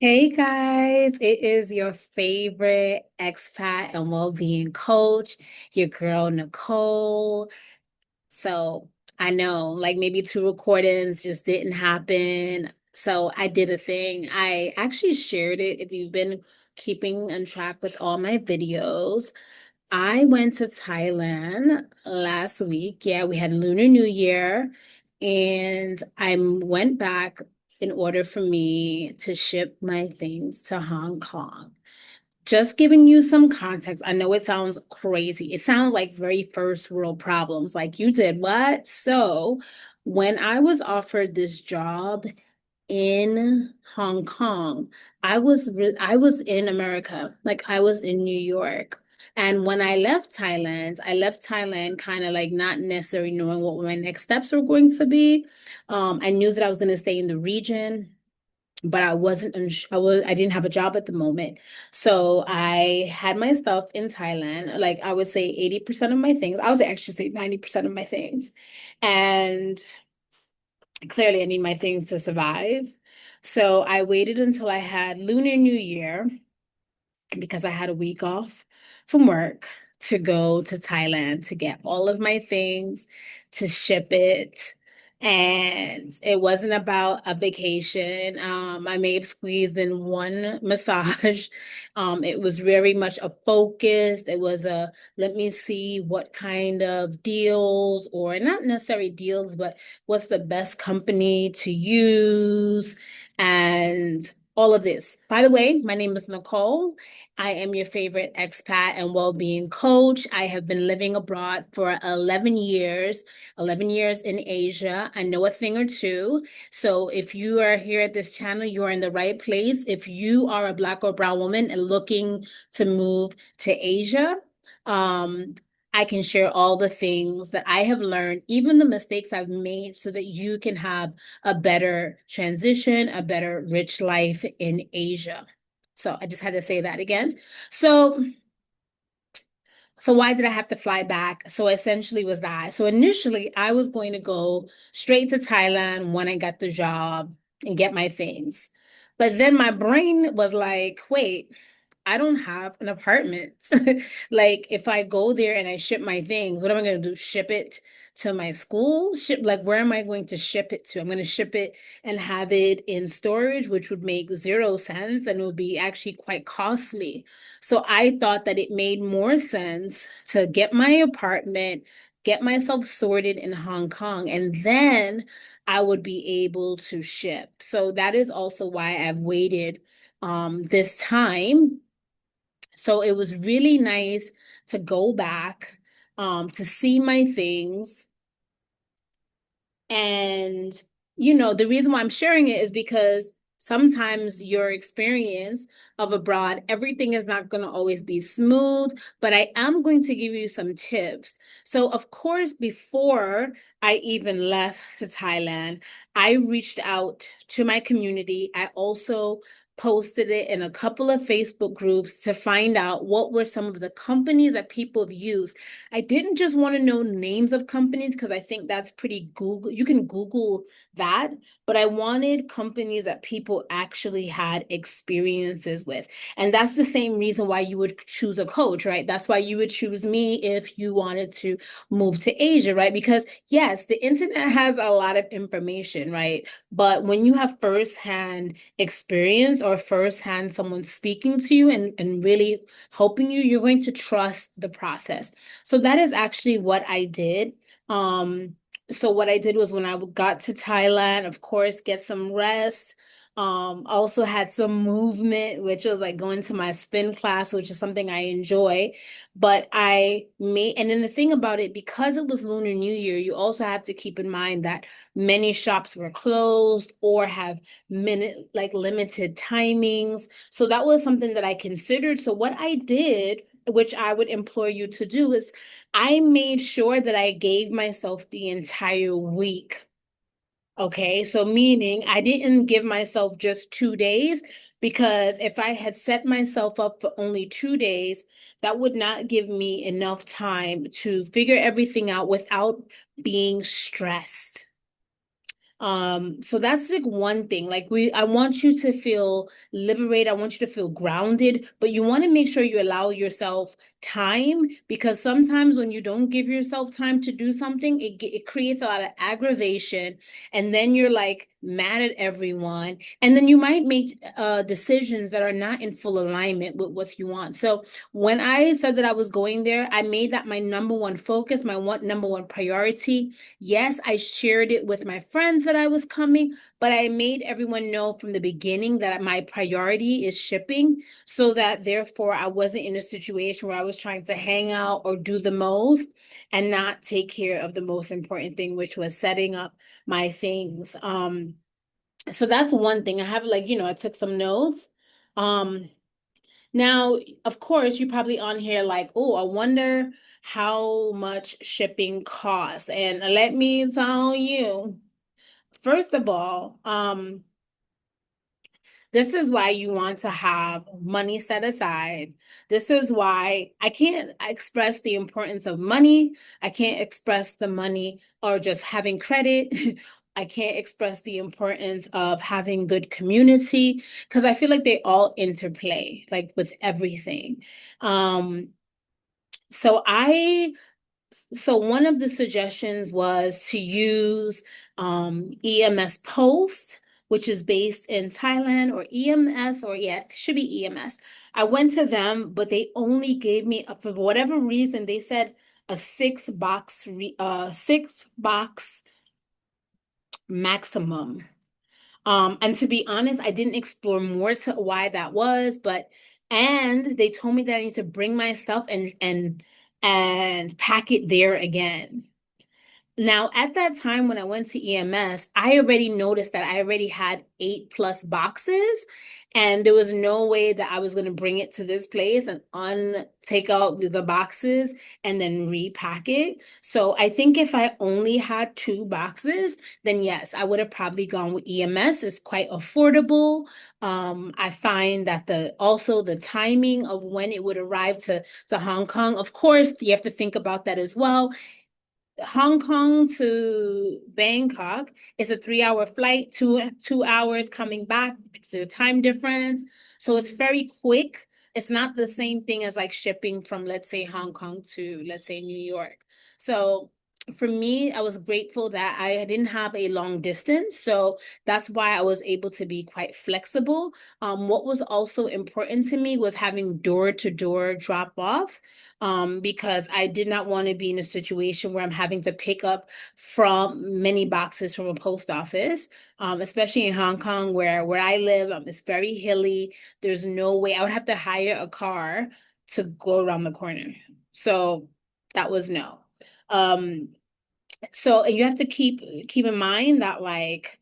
Hey guys, it is your favorite expat and well-being coach, your girl Nicole. So I know like maybe two recordings just didn't happen. So I did a thing. I actually shared it if you've been keeping on track with all my videos. I went to Thailand last week. Yeah, we had Lunar New Year, and I went back in order for me to ship my things to Hong Kong. Just giving you some context. I know it sounds crazy. It sounds like very first world problems. Like you did what? So, when I was offered this job in Hong Kong. I was in America, like I was in New York. And when I left Thailand kind of like not necessarily knowing what my next steps were going to be. I knew that I was going to stay in the region, but I wasn't I didn't have a job at the moment. So I had my stuff in Thailand. Like I would say 80% of my things. I would actually say 90% of my things. And clearly I need my things to survive. So I waited until I had Lunar New Year because I had a week off from work to go to Thailand to get all of my things, to ship it. And it wasn't about a vacation. I may have squeezed in one massage. It was very much a focus. It was a let me see what kind of deals, or not necessarily deals, but what's the best company to use and all of this. By the way, my name is Nicole. I am your favorite expat and well-being coach. I have been living abroad for 11 years in Asia. I know a thing or two. So if you are here at this channel, you are in the right place. If you are a Black or brown woman and looking to move to Asia, um, I can share all the things that I have learned, even the mistakes I've made, so that you can have a better transition, a better rich life in Asia. So I just had to say that again. So so why did I have to fly back? So essentially was that. So initially I was going to go straight to Thailand when I got the job and get my things. But then my brain was like, wait, I don't have an apartment. Like if I go there and I ship my things, what am I going to do? Ship it to my school? Ship like where am I going to ship it to? I'm going to ship it and have it in storage, which would make zero sense and it would be actually quite costly. So I thought that it made more sense to get my apartment, get myself sorted in Hong Kong, and then I would be able to ship. So that is also why I've waited this time. So it was really nice to go back to see my things. And, the reason why I'm sharing it is because sometimes your experience of abroad, everything is not going to always be smooth, but I am going to give you some tips. So, of course, before I even left to Thailand, I reached out to my community. I also posted it in a couple of Facebook groups to find out what were some of the companies that people have used. I didn't just want to know names of companies because I think that's pretty Google. You can Google that, but I wanted companies that people actually had experiences with. And that's the same reason why you would choose a coach, right? That's why you would choose me if you wanted to move to Asia, right? Because yes, the internet has a lot of information, right? But when you have firsthand experience or firsthand someone speaking to you and really helping you, you're going to trust the process. So that is actually what I did. So what I did was when I got to Thailand, of course, get some rest. Also had some movement, which was like going to my spin class, which is something I enjoy. But and then the thing about it, because it was Lunar New Year, you also have to keep in mind that many shops were closed or have limited timings. So that was something that I considered. So what I did, which I would implore you to do, is I made sure that I gave myself the entire week. Okay, so meaning I didn't give myself just 2 days, because if I had set myself up for only 2 days, that would not give me enough time to figure everything out without being stressed. So that's like one thing. Like I want you to feel liberated. I want you to feel grounded, but you want to make sure you allow yourself time because sometimes when you don't give yourself time to do something, it creates a lot of aggravation, and then you're like mad at everyone, and then you might make decisions that are not in full alignment with what you want. So when I said that I was going there, I made that my number one focus, my number one priority. Yes, I shared it with my friends that I was coming, but I made everyone know from the beginning that my priority is shipping so that therefore I wasn't in a situation where I was trying to hang out or do the most and not take care of the most important thing, which was setting up my things. So that's one thing. I have like, I took some notes. Um, Now, of course, you're probably on here like, oh, I wonder how much shipping costs. And let me tell you, first of all, this is why you want to have money set aside. This is why I can't express the importance of money. I can't express the money or just having credit. I can't express the importance of having good community because I feel like they all interplay like with everything. Um, so I so one of the suggestions was to use EMS Post, which is based in Thailand, or EMS, or yeah, it should be EMS. I went to them, but they only gave me, for whatever reason, they said a six box maximum. And to be honest, I didn't explore more to why that was, but and they told me that I need to bring my stuff and pack it there again. Now, at that time when I went to EMS, I already noticed that I already had 8+ boxes, and there was no way that I was going to bring it to this place and take out the boxes and then repack it. So I think if I only had 2 boxes, then yes, I would have probably gone with EMS. It's quite affordable. I find that the timing of when it would arrive to Hong Kong, of course, you have to think about that as well. Hong Kong to Bangkok is a 3 hour flight, 2 hours coming back. The time difference. So it's very quick. It's not the same thing as like shipping from, let's say, Hong Kong to, let's say, New York. So for me, I was grateful that I didn't have a long distance. So that's why I was able to be quite flexible. What was also important to me was having door-to-door drop off, because I did not want to be in a situation where I'm having to pick up from many boxes from a post office, especially in Hong Kong, where I live. It's very hilly. There's no way I would have to hire a car to go around the corner. So that was no. Um, so you have to keep in mind that like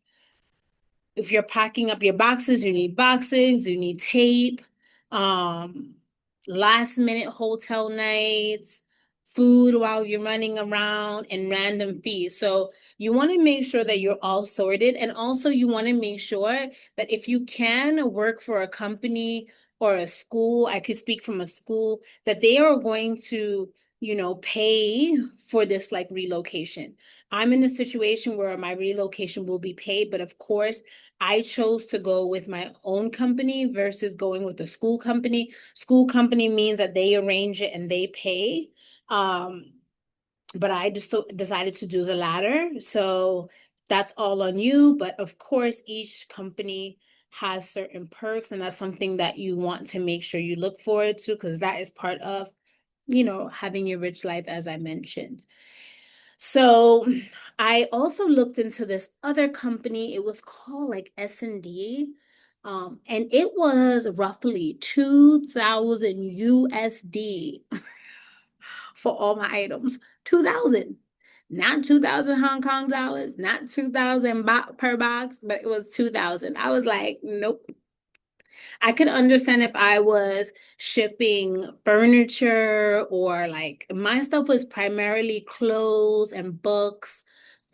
if you're packing up your boxes, you need tape, um, last minute hotel nights, food while you're running around, and random fees. So you want to make sure that you're all sorted. And also you want to make sure that if you can work for a company or a school, I could speak from a school, that they are going to, pay for this like relocation. I'm in a situation where my relocation will be paid, but of course, I chose to go with my own company versus going with the school company. School company means that they arrange it and they pay. Um, but I just decided to do the latter. So that's all on you. But of course, each company has certain perks, and that's something that you want to make sure you look forward to because that is part of, having your rich life, as I mentioned. So I also looked into this other company. It was called like S&D. And it was roughly 2,000 USD for all my items. 2,000. Not 2,000 Hong Kong dollars, not 2,000 per box, but it was 2,000. I was like, nope. I could understand if I was shipping furniture or like my stuff was primarily clothes and books,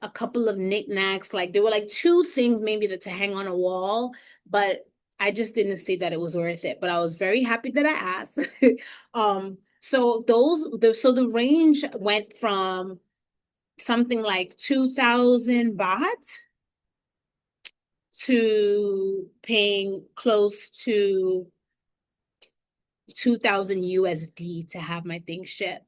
a couple of knickknacks. Like there were like 2 things maybe to hang on a wall, but I just didn't see that it was worth it. But I was very happy that I asked. So the range went from something like 2,000 baht to paying close to 2000 USD to have my things shipped.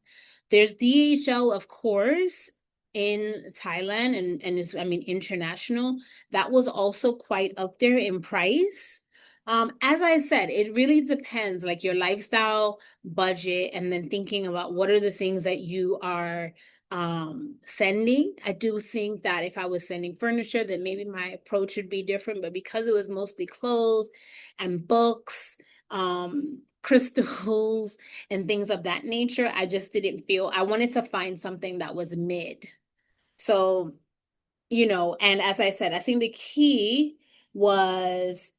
There's DHL, of course, in Thailand and is, I mean, international. That was also quite up there in price. As I said, it really depends, like your lifestyle, budget, and then thinking about what are the things that you are sending. I do think that if I was sending furniture, then maybe my approach would be different. But because it was mostly clothes and books, crystals and things of that nature, I just didn't feel I wanted to find something that was mid. So, and as I said, I think was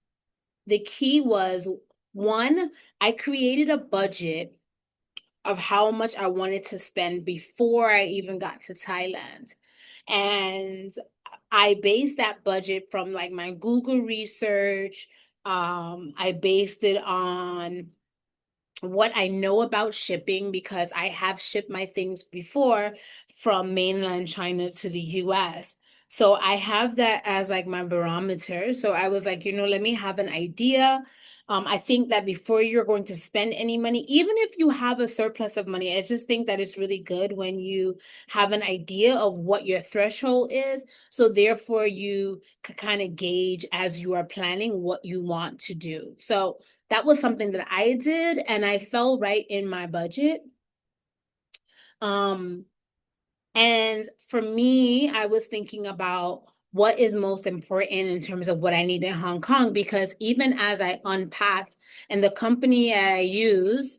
the key was one, I created a budget of how much I wanted to spend before I even got to Thailand. And I based that budget from like my Google research. I based it on what I know about shipping because I have shipped my things before from mainland China to the US. So I have that as like my barometer. So I was like, let me have an idea. I think that before you're going to spend any money, even if you have a surplus of money, I just think that it's really good when you have an idea of what your threshold is. So therefore you could kind of gauge as you are planning what you want to do. So that was something that I did and I fell right in my budget. Um, and for me, I was thinking about what is most important in terms of what I need in Hong Kong, because even as I unpacked and the company I use,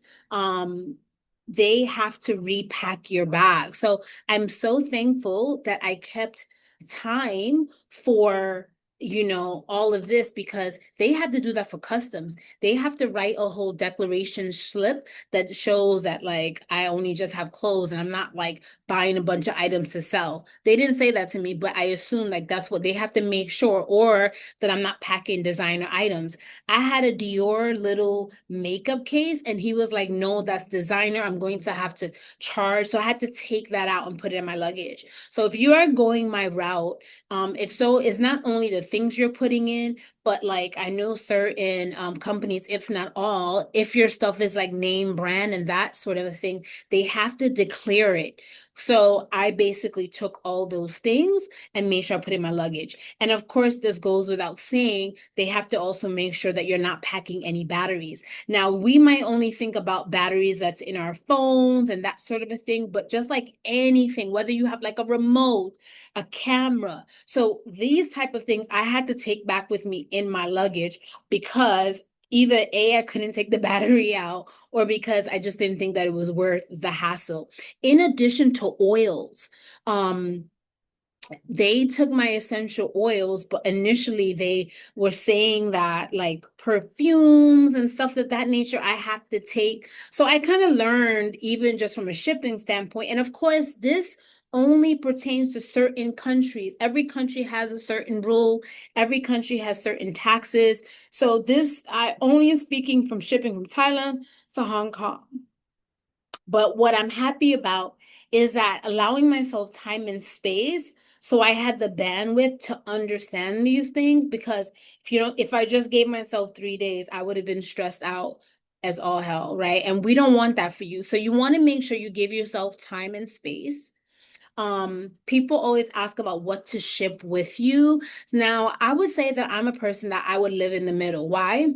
they have to repack your bag. So I'm so thankful that I kept time for all of this because they had to do that for customs. They have to write a whole declaration slip that shows that like I only just have clothes and I'm not like buying a bunch of items to sell. They didn't say that to me, but I assume like that's what they have to make sure, or that I'm not packing designer items. I had a Dior little makeup case and he was like, no, that's designer. I'm going to have to charge. So I had to take that out and put it in my luggage. So if you are going my route, it's not only the things you're putting in, but like I know certain companies, if not all, if your stuff is like name brand and that sort of a thing, they have to declare it. So I basically took all those things and made sure I put in my luggage. And of course, this goes without saying, they have to also make sure that you're not packing any batteries. Now, we might only think about batteries that's in our phones and that sort of a thing, but just like anything, whether you have like a remote, a camera. So these type of things I had to take back with me in my luggage because either A, I couldn't take the battery out, or because I just didn't think that it was worth the hassle. In addition to oils, they took my essential oils, but initially they were saying that like perfumes and stuff of that nature I have to take. So I kind of learned even just from a shipping standpoint. And of course, this only pertains to certain countries. Every country has a certain rule, every country has certain taxes. So this, I only am speaking from shipping from Thailand to Hong Kong. But what I'm happy about is that allowing myself time and space so I had the bandwidth to understand these things because if I just gave myself 3 days, I would have been stressed out as all hell, right? And we don't want that for you. So you want to make sure you give yourself time and space. People always ask about what to ship with you. Now, I would say that I'm a person that I would live in the middle. Why?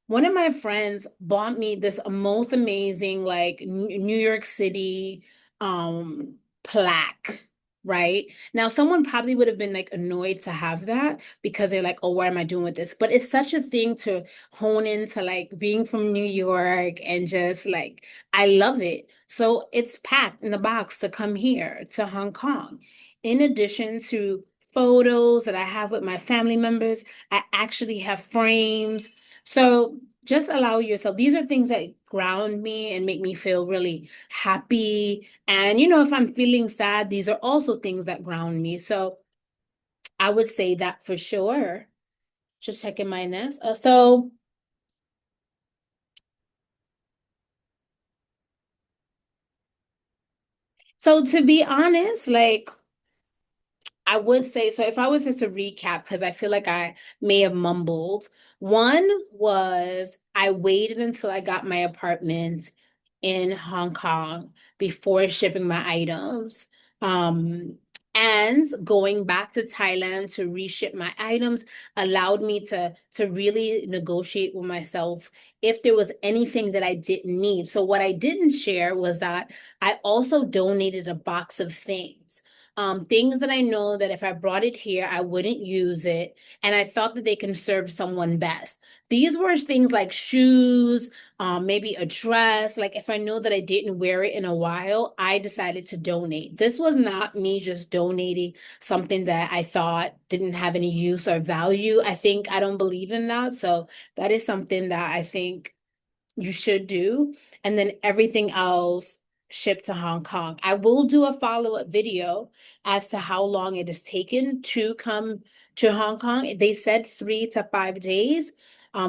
One of my friends bought me this most amazing like New York City plaque, right? Now someone probably would have been like annoyed to have that because they're like, "Oh, what am I doing with this?" But it's such a thing to hone into like being from New York and just like I love it. So it's packed in the box to come here to Hong Kong. In addition to photos that I have with my family members, I actually have frames, so just allow yourself. These are things that ground me and make me feel really happy. And, if I'm feeling sad, these are also things that ground me. So I would say that for sure. Just checking my nest. So to be honest, like I would say so if I was just to recap, because I feel like I may have mumbled. One was I waited until I got my apartment in Hong Kong before shipping my items. Um, and going back to Thailand to reship my items allowed me to really negotiate with myself if there was anything that I didn't need. So what I didn't share was that I also donated a box of things. Things that I know that if I brought it here, I wouldn't use it. And I thought that they can serve someone best. These were things like shoes, maybe a dress. Like if I know that I didn't wear it in a while, I decided to donate. This was not me just donating something that I thought didn't have any use or value. I don't believe in that. So that is something that I think you should do. And then everything else shipped to Hong Kong. I will do a follow-up video as to how long it has taken to come to Hong Kong. They said 3 to 5 days.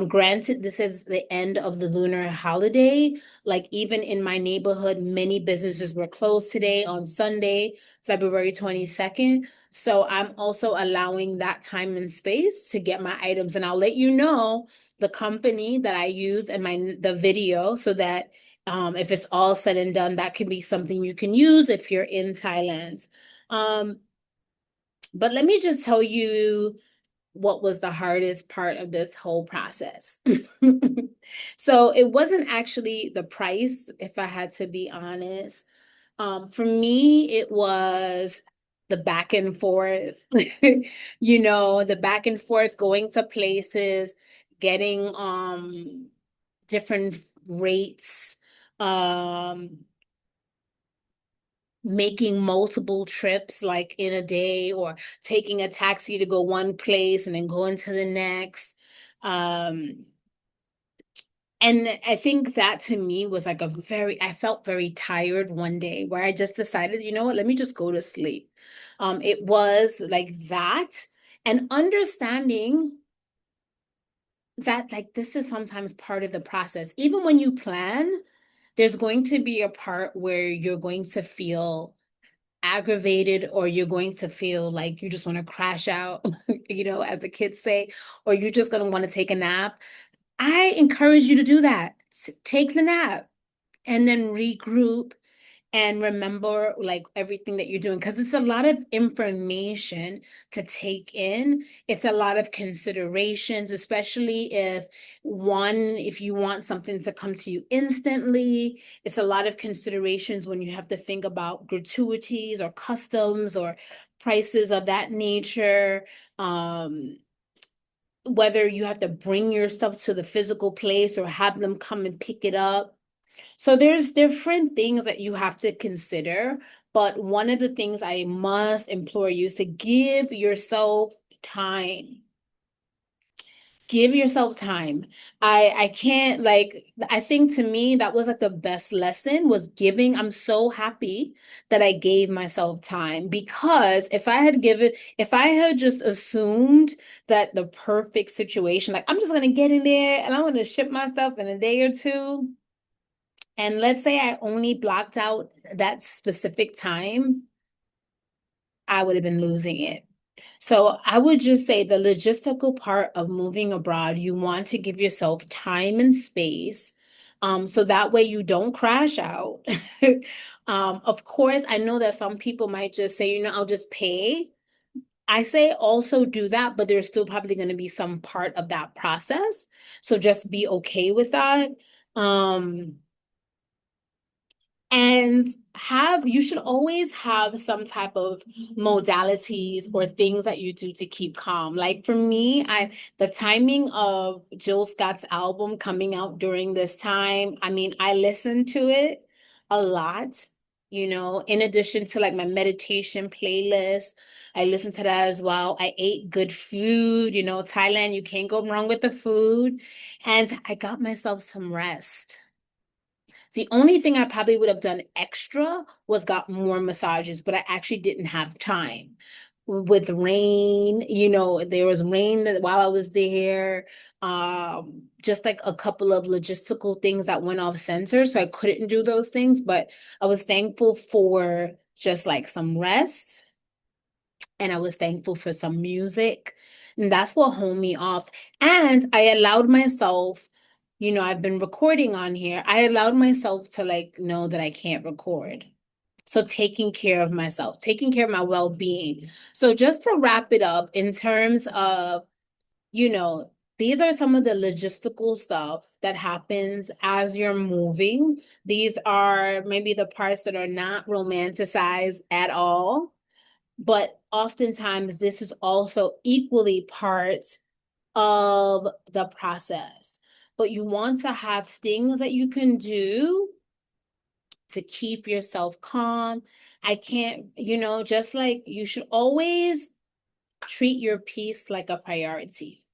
Granted, this is the end of the lunar holiday. Like even in my neighborhood, many businesses were closed today on Sunday, February 22nd. So I'm also allowing that time and space to get my items. And I'll let you know the company that I used in the video so that if it's all said and done, that can be something you can use if you're in Thailand. Um, but let me just tell you what was the hardest part of this whole process. So it wasn't actually the price, if I had to be honest. For me, it was the back and forth, the back and forth going to places, getting different rates, um making multiple trips like in a day or taking a taxi to go one place and then going to the next. Um and I think that to me was like I felt very tired one day where I just decided, you know what, let me just go to sleep. It was like that, and understanding that like this is sometimes part of the process. Even when you plan, there's going to be a part where you're going to feel aggravated or you're going to feel like you just want to crash out, as the kids say, or you're just going to want to take a nap. I encourage you to do that. Take the nap and then regroup and remember like everything that you're doing because it's a lot of information to take in. It's a lot of considerations, especially if you want something to come to you instantly. It's a lot of considerations when you have to think about gratuities or customs or prices of that nature. Whether you have to bring your stuff to the physical place or have them come and pick it up. So there's different things that you have to consider, but one of the things I must implore you is to give yourself time. Give yourself time. I can't like I think to me that was like the best lesson was giving. I'm so happy that I gave myself time because if I had just assumed that the perfect situation, like I'm just gonna get in there and I'm gonna ship my stuff in a day or two. And let's say I only blocked out that specific time, I would have been losing it. So I would just say the logistical part of moving abroad, you want to give yourself time and space, so that way you don't crash out. Of course, I know that some people might just say, I'll just pay. I say also do that, but there's still probably going to be some part of that process. So just be okay with that. Um, and you should always have some type of modalities or things that you do to keep calm. Like for me, the timing of Jill Scott's album coming out during this time, I mean, I listened to it a lot, in addition to like my meditation playlist. I listened to that as well. I ate good food, Thailand, you can't go wrong with the food. And I got myself some rest. The only thing I probably would have done extra was got more massages, but I actually didn't have time. With rain, there was rain while I was there. Just like a couple of logistical things that went off center, so I couldn't do those things, but I was thankful for just like some rest. and I was thankful for some music. And that's what hold me off. And I allowed myself, I've been recording on here. I allowed myself to like know that I can't record. So taking care of myself, taking care of my well-being. So just to wrap it up in terms of, you know, these are some of the logistical stuff that happens as you're moving. These are maybe the parts that are not romanticized at all, but oftentimes this is also equally part of the process. But you want to have things that you can do to keep yourself calm. I can't, just like you should always treat your peace like a priority,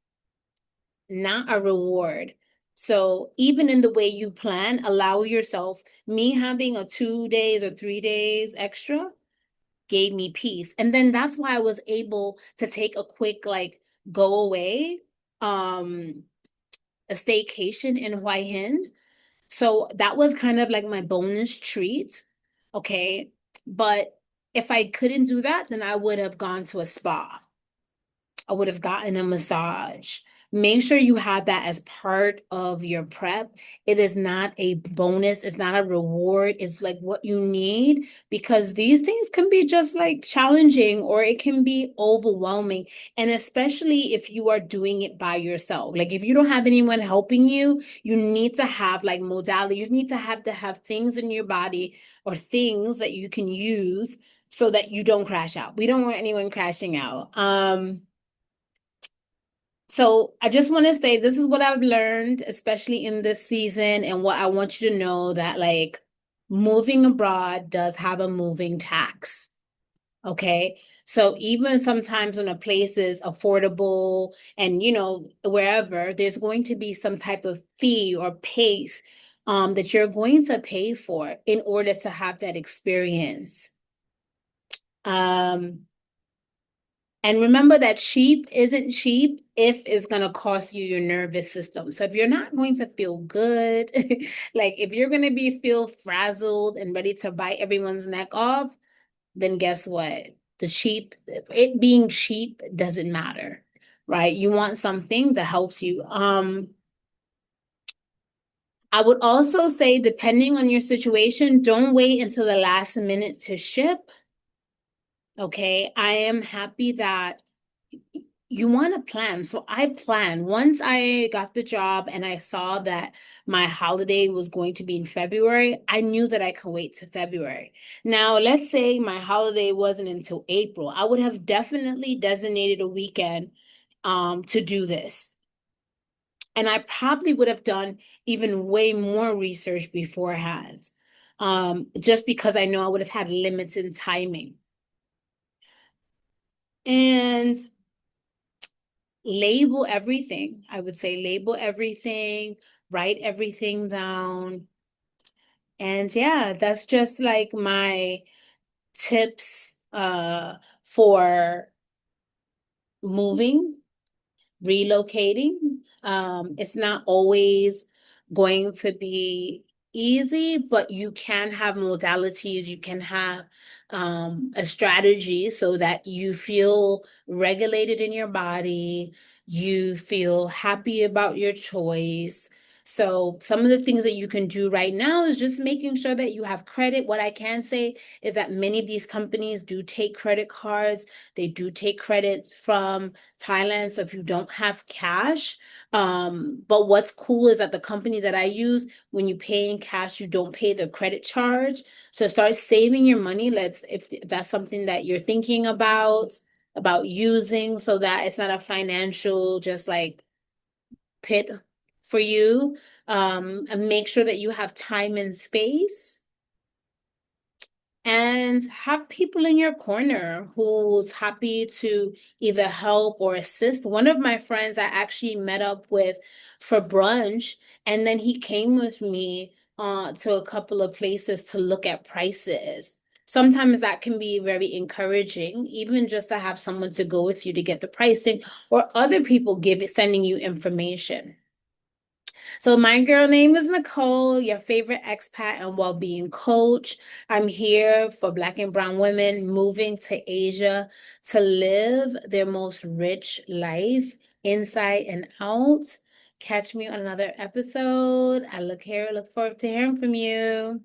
not a reward. So even in the way you plan, allow yourself, me having a 2 days or 3 days extra gave me peace. And then that's why I was able to take a quick like go away, a staycation in Hua Hin. So that was kind of like my bonus treat. Okay. But if I couldn't do that, then I would have gone to a spa. I would have gotten a massage. Make sure you have that as part of your prep. It is not a bonus, it's not a reward. It's like what you need because these things can be just like challenging or it can be overwhelming. And especially if you are doing it by yourself. Like if you don't have anyone helping you, you need to have like modality. You need to have things in your body or things that you can use so that you don't crash out. We don't want anyone crashing out. So I just want to say this is what I've learned, especially in this season, and what I want you to know that like moving abroad does have a moving tax. Okay. So even sometimes when a place is affordable and wherever, there's going to be some type of fee or pace that you're going to pay for in order to have that experience. Um, And remember that cheap isn't cheap if it's going to cost you your nervous system. So if you're not going to feel good, like if you're going to feel frazzled and ready to bite everyone's neck off, then guess what? It being cheap doesn't matter, right? You want something that helps you. I would also say, depending on your situation, don't wait until the last minute to ship. Okay, I am happy that you want to plan. So I planned. Once I got the job and I saw that my holiday was going to be in February, I knew that I could wait to February. Now, let's say my holiday wasn't until April. I would have definitely designated a weekend to do this. And I probably would have done even way more research beforehand, just because I know I would have had limits in timing. And label everything. I would say label everything, write everything down. And yeah, that's just like my tips for moving, relocating. It's not always going to be easy, but you can have modalities, you can have a strategy so that you feel regulated in your body, you feel happy about your choice. So some of the things that you can do right now is just making sure that you have credit. What I can say is that many of these companies do take credit cards. They do take credits from Thailand. So if you don't have cash, but what's cool is that the company that I use, when you pay in cash, you don't pay the credit charge. So start saving your money. If that's something that you're thinking about using so that it's not a financial just like pit for you. And make sure that you have time and space and have people in your corner who's happy to either help or assist. One of my friends I actually met up with for brunch, and then he came with me to a couple of places to look at prices. Sometimes that can be very encouraging, even just to have someone to go with you to get the pricing, or other people sending you information. So my girl name is Nicole, your favorite expat and well-being coach. I'm here for Black and Brown women moving to Asia to live their most rich life inside and out. Catch me on another episode. Look forward to hearing from you.